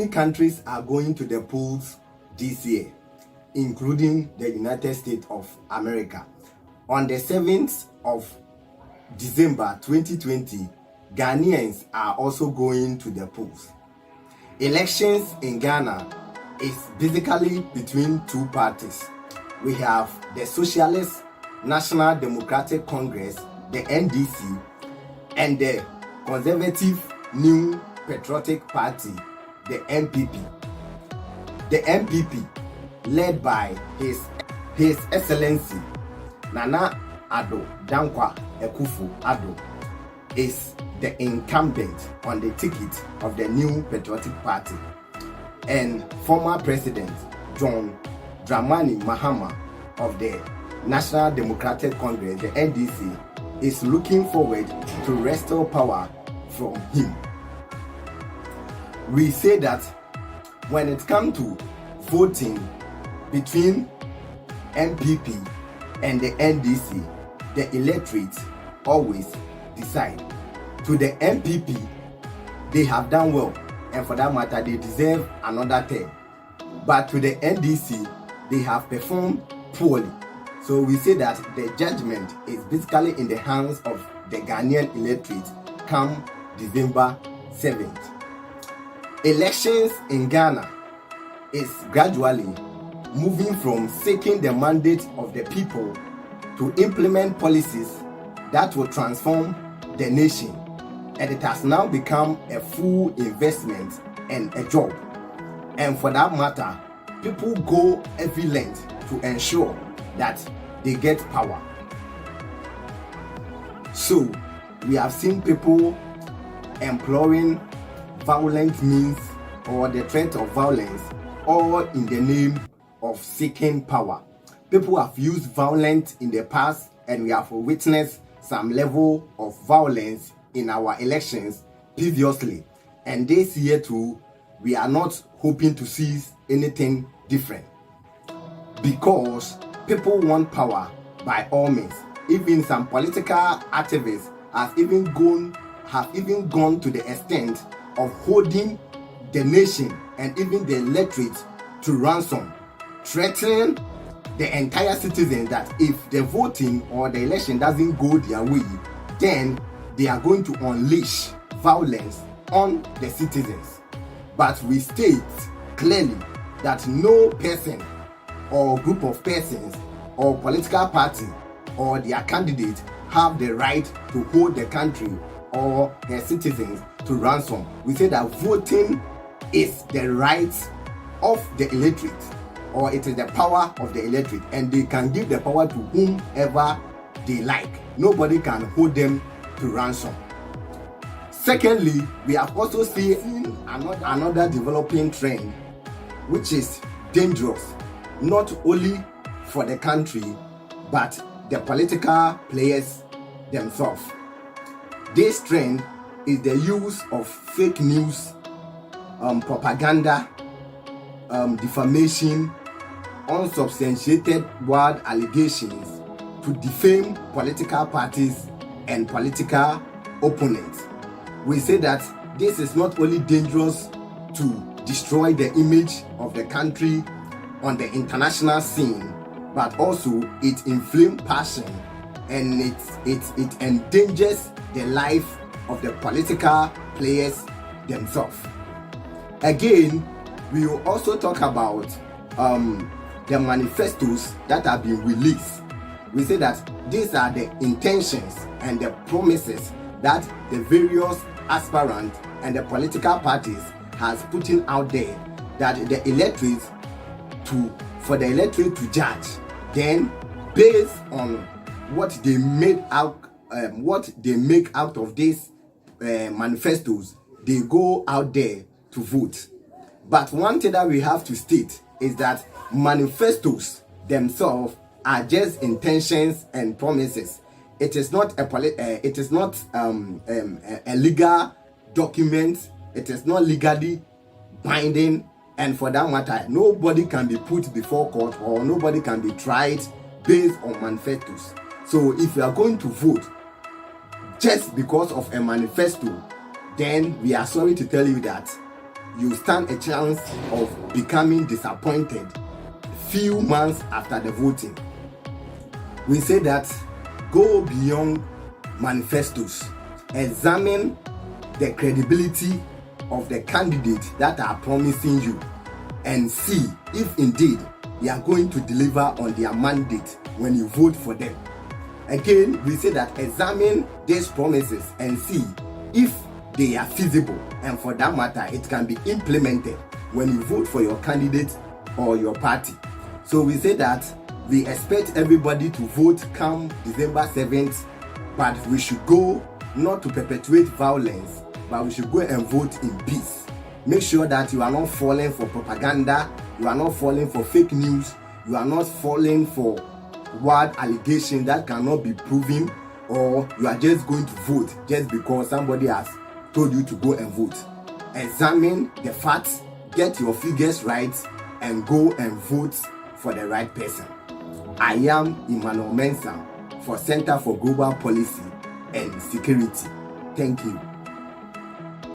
many countries are going to the polls this year, including the United States of America. On the 7th of December 2020, Ghanaians are also going to the polls. Elections in Ghana is basically between two parties. We have the Socialist National Democratic Congress, the NDC, and the Conservative New Patriotic Party, the NPP. The NPP, led by His Excellency Nana Addo, Dankwa Addo, is the incumbent on the ticket of the New Patriotic Party, and former President John Dramani Mahama of the National Democratic Congress, the NDC, is looking forward to wrestle power from him. We say that when it comes to voting between NPP and the NDC, the electorate always decide. To the NPP, they have done well, and for that matter, they deserve another term. But to the NDC, they have performed poorly. So we say that the judgment is basically in the hands of the Ghanaian electorate come December 7th. Elections in Ghana is gradually moving from seeking the mandate of the people to implement policies that will transform the nation, and it has now become a full investment and a job. And for that matter, people go every length to ensure that they get power. So we have seen people employing violent means or the threat of violence, all in the name of seeking power. People have used violence in the past, and we have witnessed some level of violence in our elections previously. And this year too, we are not hoping to see anything different, because people want power by all means. Even some political activists have even gone to the extent of holding the nation and even the electorate to ransom, threatening the entire citizens that if the voting or the election doesn't go their way, then they are going to unleash violence on the citizens. But we state clearly that no person or group of persons or political party or their candidate have the right to hold the country or their citizens to ransom. We say that voting is the right of the electorate, or it is the power of the electorate, and they can give the power to whomever they like. Nobody can hold them to ransom. Secondly, we have also seen another developing trend, which is dangerous, not only for the country, but the political players themselves. This trend is the use of fake news, propaganda, defamation, unsubstantiated wild allegations to defame political parties and political opponents. We say that this is not only dangerous to destroy the image of the country on the international scene, but also it inflames passion, and it endangers the life of the political players themselves. Again, we will also talk about the manifestos that have been released. We say that these are the intentions and the promises that the various aspirants and the political parties has put in out there, that the electorate for the electorate to judge. Then, based on what they make out of these manifestos, they go out there to vote. But one thing that we have to state is that manifestos themselves are just intentions and promises. It is not a legal document. It is not legally binding, and for that matter, nobody can be put before court or nobody can be tried based on manifestos. So if you are going to vote just because of a manifesto, then we are sorry to tell you that you stand a chance of becoming disappointed few months after the voting. We say that go beyond manifestos, examine the credibility of the candidates that are promising you, and see if indeed they are going to deliver on their mandate when you vote for them. Again, we say that examine these promises and see if they are feasible, and for that matter, it can be implemented when you vote for your candidate or your party. So we say that we expect everybody to vote come December 7th, but we should go not to perpetuate violence, but we should go and vote in peace. Make sure that you are not falling for propaganda, you are not falling for fake news, you are not falling for wild allegations that cannot be proven, or you are just going to vote just because somebody has told you to go and vote. Examine the facts, get your figures right, and go and vote for the right person. I am Emmanuel Mensah for Center for Global Policy and Security. Thank you.